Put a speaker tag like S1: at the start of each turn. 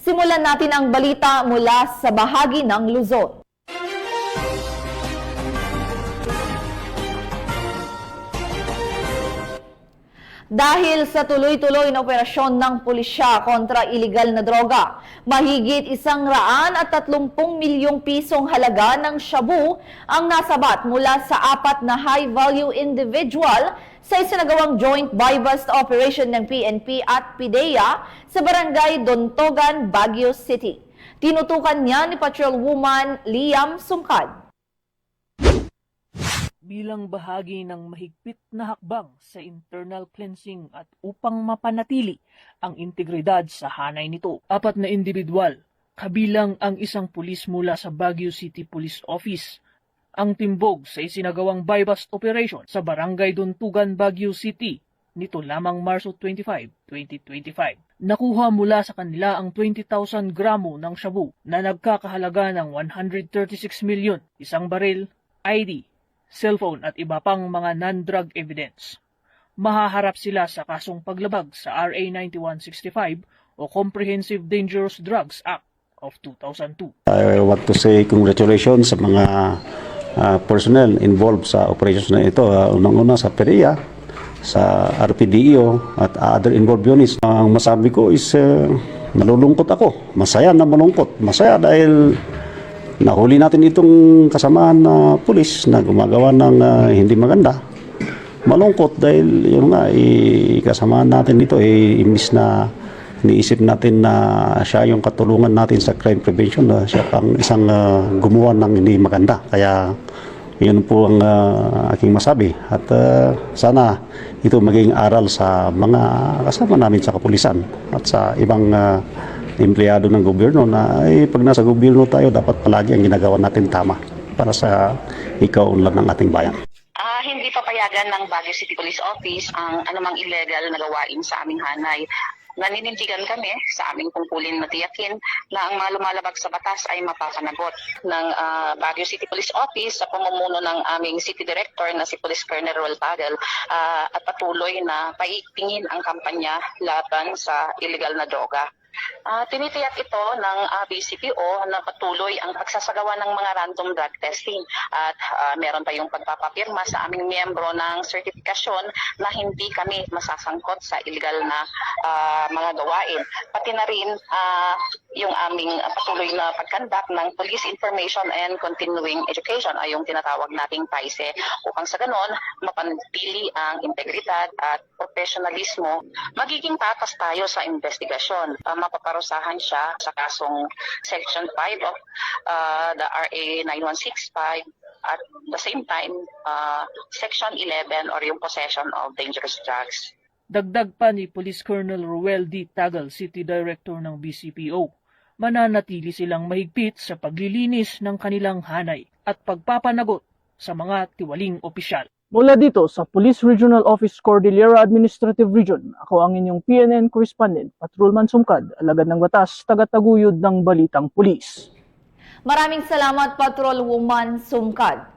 S1: Simulan natin ang balita mula sa bahagi ng Luzon. Dahil sa tuloy-tuloy na operasyon ng pulisya kontra iligal na droga, mahigit 130 milyong pisong halaga ng shabu ang nasabat mula sa 4 na high-value individual sa isinagawang joint buy-bust operation ng PNP at PIDEA sa barangay Dontogan, Baguio City. Tinutukan niya ni Patrolwoman Liam Sumkad.
S2: Bilang bahagi ng mahigpit na hakbang sa internal cleansing at upang mapanatili ang integridad sa hanay nito. 4 na individual, kabilang ang isang pulis mula sa Baguio City Police Office, ang timbog sa isinagawang buy-bust operation sa Barangay Dontugan, Baguio City nito lamang Marso 25, 2025. Nakuha mula sa kanila ang 20,000 gramo ng shabu na nagkakahalaga ng 136 milyon, isang baril, ID, cellphone at iba pang mga non-drug evidence. Mahaharap sila sa kasong paglabag sa RA 9165 o Comprehensive Dangerous Drugs Act of 2002.
S3: I want to say congratulations sa mga personnel involved sa operations na ito. Unang-una sa PIDEA, sa RPDEO at other involved units. Ang masabi ko is malulungkot ako. Masaya na malungkot. Masaya dahil nahuli natin itong kasamaan na pulis na gumagawa ng hindi maganda. Malungkot dahil yun nga, kasamaan natin ito, imbis na iniisip natin na siya yung katulungan natin sa crime prevention, siya pang isang gumawa ng hindi maganda. Kaya yun po ang aking masabi. At sana ito maging aral sa mga kasama namin sa kapulisan at sa ibang empleyado ng gobyerno na pag nasa gobyerno tayo, dapat palagi ang ginagawa natin tama para sa ikaunlad ng ating bayan.
S4: Hindi papayagan ng Baguio City Police Office ang anumang illegal na gawain sa aming hanay. Naninindigan kami sa aming tungkulin na tiyakin na ang mga lumalabag sa batas ay mapapanagot ng Baguio City Police Office sa pamumuno ng aming City Director na si Police Colonel Roel Padel at patuloy na paigtingin ang kampanya laban sa illegal na droga. Tinitiyak ito ng BCPO na patuloy ang pagsasagawa ng mga random drug testing at meron tayong pagpapapirma sa aming miyembro ng sertifikasyon na hindi kami masasangkot sa illegal na mga gawain. Pati na rin yung aming patuloy na pagkandak ng Police Information and Continuing Education ay yung tinatawag nating PAISE upang sa ganon mapanatili ang integridad at professionalismo. Magiging tatas tayo sa investigasyon. Mapaparusahan siya sa kasong Section 5 of the RA 9165 at the same time Section 11 or yung possession of dangerous drugs.
S2: Dagdag pa ni Police Colonel Roel D. Tagal, City Director ng BCPO, mananatili silang mahigpit sa paglilinis ng kanilang hanay at pagpapanagot sa mga tiwaling opisyal. Mula dito sa Police Regional Office Cordillera Administrative Region, ako ang inyong PNN Correspondent, Patrolman Sumkad, alagad ng batas, tagataguyod ng Balitang Pulis.
S1: Maraming salamat, Patrolwoman Sumkad.